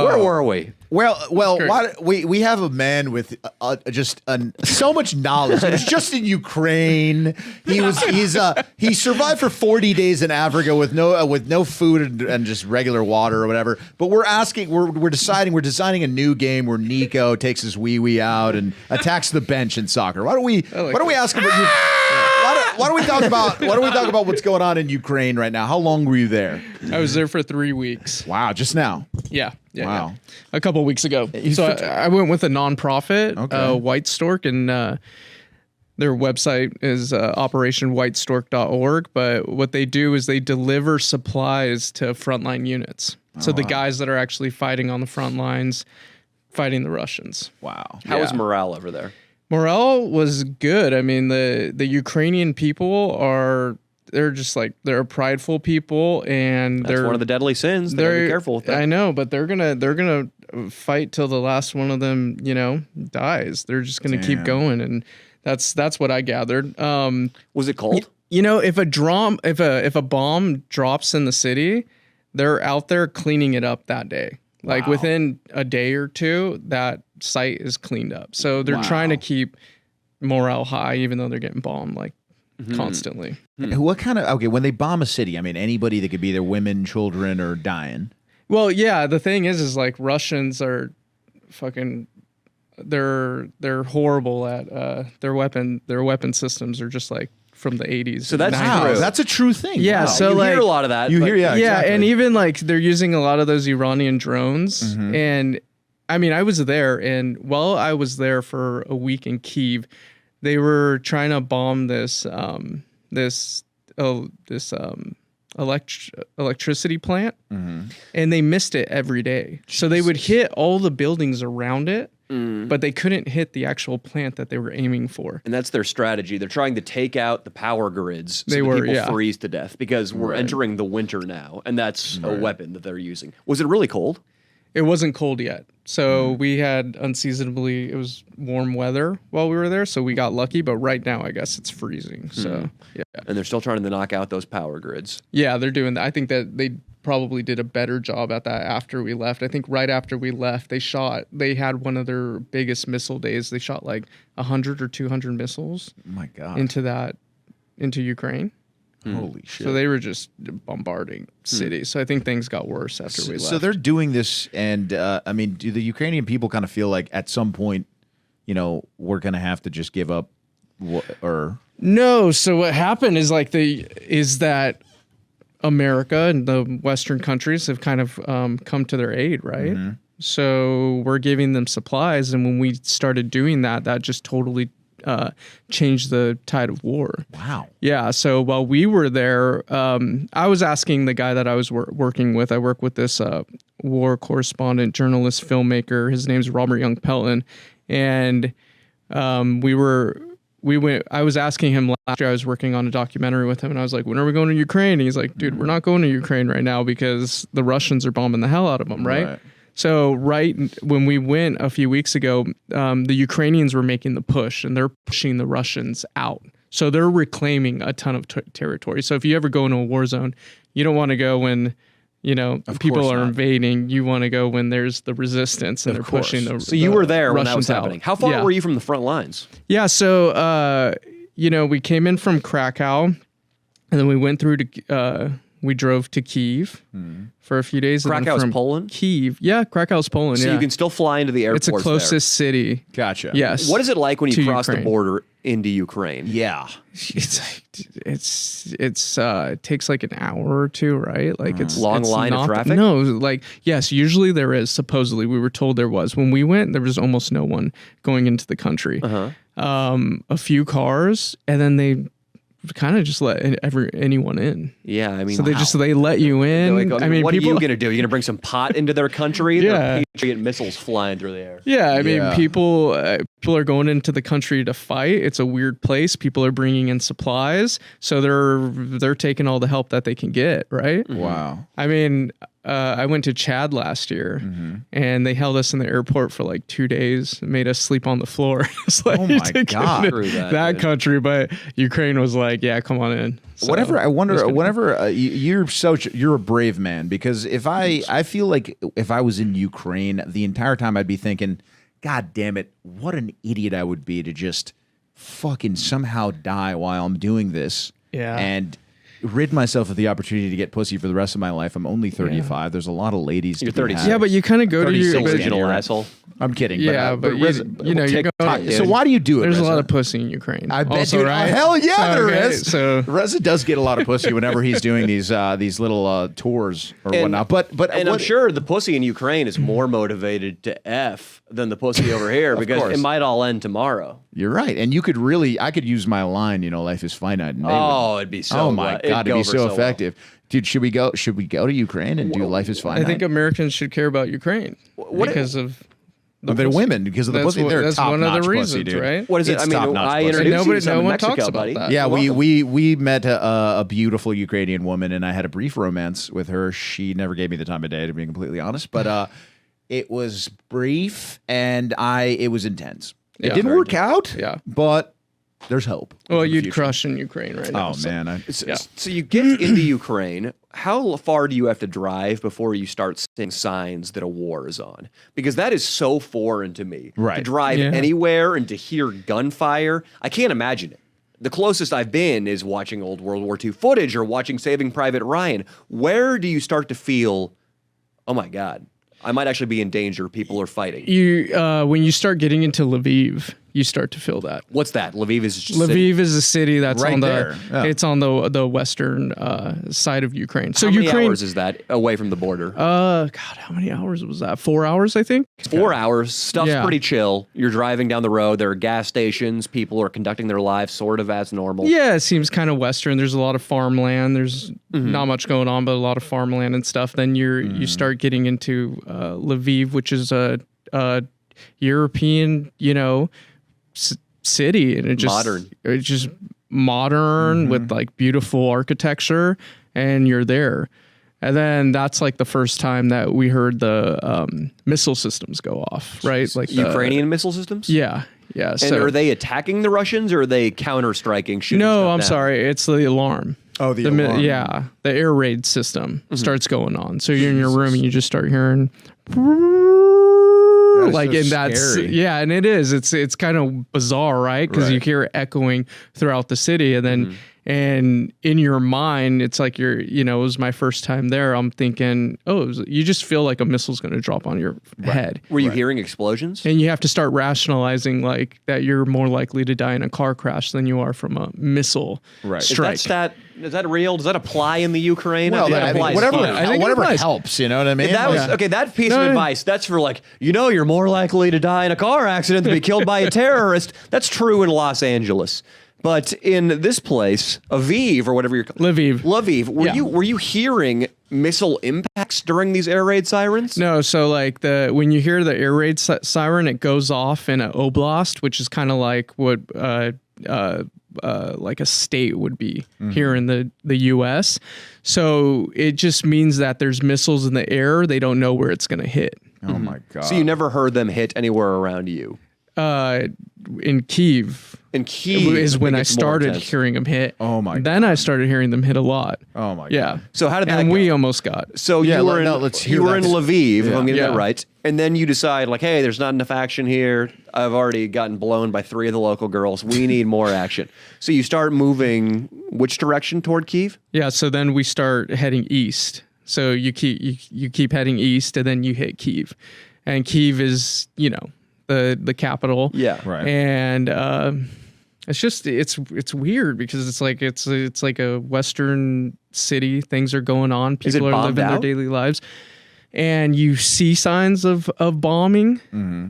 Where were we? Well, we have a man with just so much knowledge. He was just in Ukraine. He survived for 40 days in Africa with no food and just regular water or whatever. But we're designing a new game where Nico takes his wee out and attacks the bench in soccer. Why don't we ask him what you? Why don't we talk about what's going on in Ukraine right now? How long were you there? I was there for 3 weeks. Wow, just now. Yeah. Wow. Yeah. A couple of weeks ago. So I went with a nonprofit, White Stork, and their website is operationwhitestork.org. But what they do is they deliver supplies to frontline units. So the guys that are actually fighting on the front lines, fighting the Russians. Wow. How was morale over there? Morale was good. I mean, the Ukrainian people they're a prideful people, and That's one of the deadly sins. They're be careful with that. I know, but they're gonna fight till the last one of them, dies. They're just gonna keep going, and that's what I gathered. Was it cold? If a bomb drops in the city, they're out there cleaning it up that day. Like within a day or two, that site is cleaned up. So they're trying to keep morale high, even though they're getting bombed constantly. What kind of when they bomb a city? I mean, anybody that could be there, women, children, or dying. Well, yeah. The thing is like Russians are fucking. They're horrible at their weapon systems are just like from the 80s. So that's true. That's a true thing. Yeah. Wow. So you like hear a lot of that. Exactly. And even like they're using a lot of those Iranian drones. And I mean, I was there, and while I was there for a week in Kyiv, they were trying to bomb this electricity plant, and they missed it every day. Jesus. So they would hit all the buildings around it, but they couldn't hit the actual plant that they were aiming for. And that's their strategy. They're trying to take out the power grids so that people freeze to death, because we're entering the winter now, and that's a weapon that they're using. Was it really cold? It wasn't cold yet. So we had it was warm weather while we were there, so we got lucky, but right now I guess it's freezing. So, yeah. And they're still trying to knock out those power grids. Yeah, they're doing that. I think that they probably did a better job at that after we left. I think right after we left, they had one of their biggest missile days. They shot like 100 or 200 missiles into Ukraine. Holy shit. So they were just bombarding cities. So I think things got worse after we left. So they're doing this, and I mean, do the Ukrainian people kind of feel like at some point, we're going to have to just give up or... No. So what happened is that America and the Western countries have kind of come to their aid, right? So we're giving them supplies. And when we started doing that, that just totally changed the tide of war. Wow. Yeah. So while we were there, I was asking the guy that I was working with. I work with this war correspondent, journalist, filmmaker. His name's Robert Young Pelton, and I was asking him last year. I was working on a documentary with him, and I was like, "When are we going to Ukraine?" And he's like, "Dude, we're not going to Ukraine right now because the Russians are bombing the hell out of them, right?" So right when we went a few weeks ago, the Ukrainians were making the push, and they're pushing the Russians out. So they're reclaiming a ton of territory. So if you ever go into a war zone, you don't want to go when people are invading. You want to go when there's the resistance and they're pushing the So you were there Russians when that was happening. How far were you from the front lines? Yeah, so we came in from Krakow, and then we went through to we drove to Kyiv for a few days. Krakow's Poland? Kyiv. Yeah, Krakow's Poland. So you can still fly into the airport. It's the closest city. Gotcha. Yes. What is it like when you cross Ukraine. the border into Ukraine? Yeah. It takes like an hour or two, right? Like it's long line of traffic? No, yes, usually there is. Supposedly, we were told there was. When we went, there was almost no one going into the country. A few cars, and then they kind of just let anyone in. Yeah, I mean, so they let you in. What are you going to do? You're going to bring some pot into their country? Yeah. There are Patriot missiles flying through the air. Yeah, I mean, people are going into the country to fight. It's a weird place. People are bringing in supplies, so they're taking all the help that they can get, right? Wow. I mean, I went to Chad last year, and they held us in the airport for like 2 days, and made us sleep on the floor. It's like, oh my God, that country. But Ukraine was like, yeah, come on in. So whenever you're a brave man, because I feel like if I was in Ukraine, the entire time I'd be thinking, God damn it, what an idiot I would be to just fucking somehow die while I'm doing this. Yeah. And rid myself of the opportunity to get pussy for the rest of my life. I'm only 35. Yeah. There's a lot of ladies. You're 36. Yeah, but you kind of go to your digital asshole. I'm kidding. Yeah, but you're going. So why do you do it? There's Reza? a lot of pussy in Ukraine. I bet, also, dude. right? Hell yeah, there okay, is. So Reza does get a lot of pussy whenever he's doing these little tours or whatnot. But I'm sure the pussy in Ukraine is more motivated to F than the pussy over here because it might all end tomorrow. You're right, and I could use my line. Life is finite. And it'd be so. Oh my God, it'd be so effective. Well. Dude, should we go to Ukraine and do Life is Finite? I think Americans should care about Ukraine because of they're women, because of the pussy. They're that's one of the reasons, dude. Right? What is it? I mean, I introduced you to no one Mexico, talks buddy. about that. Yeah, we met a beautiful Ukrainian woman, and I had a brief romance with her. She never gave me the time of day, to be completely honest, but it was brief and it was intense. It didn't work out. Yeah, but there's hope. Well, you'd crush in Ukraine right now. Oh man! So you get into Ukraine. How far do you have to drive before you start seeing signs that a war is on? Because that is so foreign to me. Right. To drive anywhere and to hear gunfire, I can't imagine it. The closest I've been is watching old World War II footage or watching Saving Private Ryan. Where do you start to feel, oh my God, I might actually be in danger. People are fighting. When you start getting into Lviv, you start to feel that. What's that? Lviv is just Lviv is a city that's right on the there. Yeah. It's on the western side of Ukraine. So how many Ukraine hours is that away from the border? God, how many hours was that? 4 hours, I think. 4 hours. Stuff's pretty chill. You're driving down the road. There are gas stations. People are conducting their lives sort of as normal. Yeah, it seems kind of western. There's a lot of farmland. There's not much going on, but a lot of farmland and stuff. Then you start getting into Lviv, which is a European, city, and it's just modern with like beautiful architecture, and you're there. And then that's like the first time that we heard the missile systems go off, right? Like Ukrainian missile systems? Yeah. And are they attacking the Russians or are they counter-striking? No, I'm sorry. It's the alarm. Oh, the alarm. Yeah. The air raid system starts going on. So you're in your room and you just start hearing and that's scary. and it is. It's kind of bizarre, right? Because you hear it echoing throughout the city, and then and in your mind, it's like it was my first time there. I'm thinking, you just feel like a missile's going to drop on your head. Were you hearing explosions? And you have to start rationalizing like that you're more likely to die in a car crash than you are from a missile strike. Is that real? Does that apply in the Ukraine? Well, whatever helps, you know what I mean? That piece of advice, that's for you're more likely to die in a car accident than be killed by a terrorist. That's true in Los Angeles. But in this place, Aviv or whatever you're Lviv, were you hearing missile impacts during these air raid sirens? No, so like when you hear the air raid siren, it goes off in an oblast, which is kind of like what like a state would be here in the US. So it just means that there's missiles in the air. They don't know where it's going to hit. Oh my God. So you never heard them hit anywhere around you? In Kyiv. In Kyiv is when I started hearing them hit. Oh my God. Then I started hearing them hit a lot. Oh my God. Yeah. So how did that go? we almost got. So you were in Lviv, if I'm getting that right. And then you decide hey, there's not enough action here. I've already gotten blown by 3 of the local girls. We need more action. So you start moving which direction toward Kyiv? Yeah, so then we start heading east. So you keep heading east and then you hit Kyiv. And Kyiv is, the capital. Yeah. Right. And it's just it's weird because it's like a Western city. Things are going on. People are living their daily lives. And you see signs of bombing,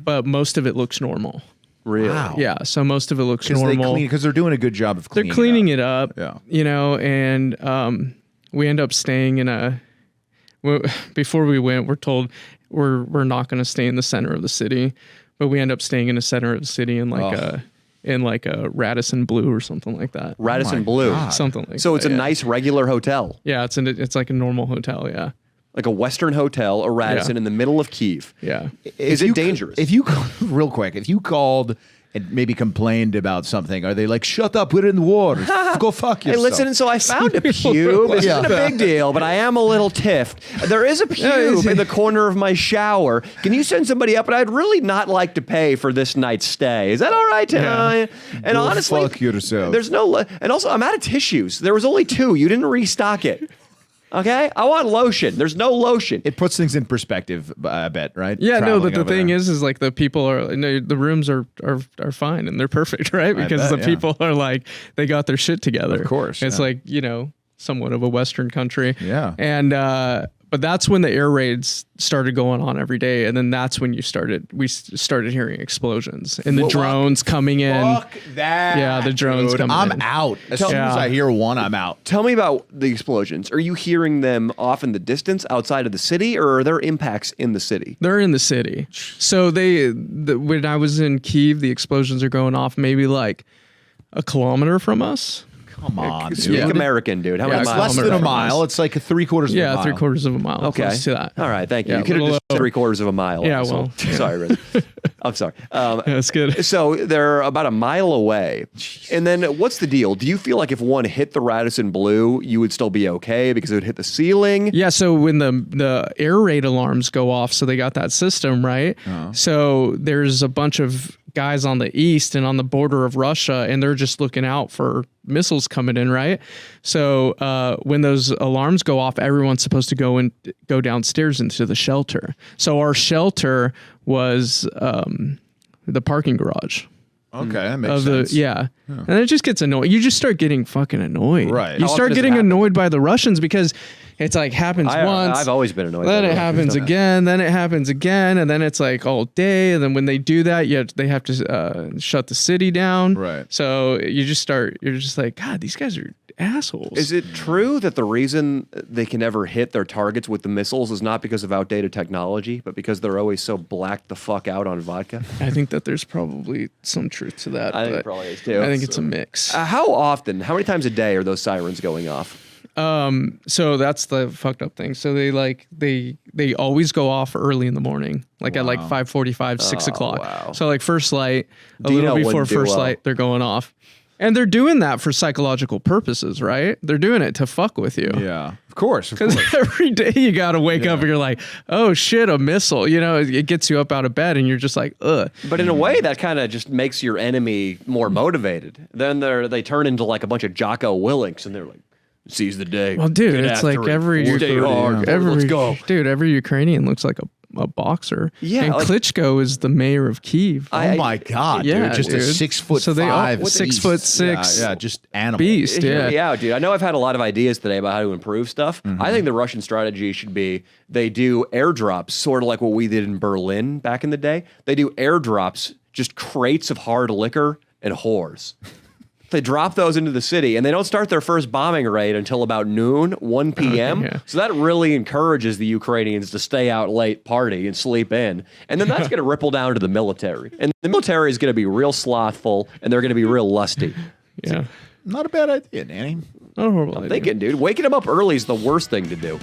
but most of it looks normal. Really? Wow. Yeah. So most of it looks normal. Because they're doing a good job of cleaning They're cleaning it up. Yeah. And we end up staying in before we went, we're told we're not going to stay in the center of the city, but we end up staying in the center of the city in a Radisson Blue or something like that. Radisson Blue. Something like that. So it's a nice regular hotel. Yeah, it's like a normal hotel, yeah. like a Western hotel, a Radisson in the middle of Kyiv. Yeah. Is it dangerous? If you real quick, if you called and maybe complained about something, are they like, shut up, we're in the war, go fuck yourself? Hey, listen, so I found a pube. This isn't a big deal, but I am a little tiffed. There is a pube in the corner of my shower. Can you send somebody up? And I'd really not like to pay for this night's stay. Is that all right? And Go honestly, fuck yourself. There's no, and also I'm out of tissues. There was only 2. You didn't restock it. Okay, I want lotion. There's no lotion. It puts things in perspective, I bet, right? Yeah, no, but the Traveling thing over is like the people are, the rooms are fine and they're perfect, right? Because the people are like, they got their shit together. Of course. It's like, somewhat of a Western country. Yeah. And, but that's when the air raids started going on every day. And then that's when we started hearing explosions and the drones coming in. Fuck that. Yeah, the drones coming in. I'm out. As soon as I hear one, I'm out. Tell me about the explosions. Are you hearing them off in the distance outside of the city, or are there impacts in the city? They're in the city. So when I was in Kyiv, the explosions are going off maybe like a kilometer from us. Come on, Speak dude. American, dude. How many It's miles? less than a mile. It's like 3/4 of a mile. Yeah, 3/4 of a mile. Okay. Close to that. All right, thank you. Yeah, You could have little just 3/4 of a mile. Yeah, asshole. well. Sorry, Riz. I'm sorry. Yeah, that's good. So they're about a mile away. And then what's the deal? Do you feel like if one hit the Radisson Blue, you would still be okay because it would hit the ceiling? Yeah, so when the air raid alarms go off, so they got that system, right? So there's a bunch of guys on the east and on the border of Russia, and they're just looking out for missiles coming in, right? So when those alarms go off, everyone's supposed to go downstairs into the shelter. So our shelter was the parking garage. Okay, that makes sense. And it just gets annoying. You just start getting fucking annoyed. Right. You How start often does it getting happen? annoyed by the Russians because it's like happens once. I've always been annoyed. Then by it the happens again. Then it happens again, and then it's like all day. And then when they do that, they have to shut the city down. Right. So you're just like, God, these guys are assholes. Is it true that the reason they can never hit their targets with the missiles is not because of outdated technology, but because they're always so blacked the fuck out on vodka? I think that there's probably some truth to that. I think but it probably is too. I think it's a mix. How many times a day are those sirens going off? So that's the fucked up thing. So they always go off early in the morning, like at like 5:45, 6 o'clock. Wow. So like first light, a Dino little before wouldn't do first well. light, they're going off. And they're doing that for psychological purposes, right? They're doing it to fuck with you. Yeah, of course. Because every day you got to wake up and you're like, oh shit, a missile. It gets you up out of bed and you're just like, ugh. But in a way, that kind of just makes your enemy more motivated. Then they turn into like a bunch of Jocko Willinks, and they're like, seize the day. Well, dude, Get it's after like it. every Stay hard. Let's go. Dude, every Ukrainian looks like a boxer. Yeah, and like- Klitschko is the mayor of Kyiv. Oh my God, Yeah, dude! Just a dude. 6'5", So they are 6'6" yeah, just animal. beast. Hear Yeah. me out, dude. I know I've had a lot of ideas today about how to improve stuff. I think the Russian strategy should be they do airdrops, sort of like what we did in Berlin back in the day. They do airdrops, just crates of hard liquor and whores. They drop those into the city, and they don't start their first bombing raid until about noon, 1 p.m. Yeah. So that really encourages the Ukrainians to stay out late, party, and sleep in. And then that's going to ripple down to the military. And the military is going to be real slothful, and they're going to be real lusty. Yeah. Not a bad idea, Danny. Not a horrible idea. Thinking, dude, waking them up early is the worst thing to do.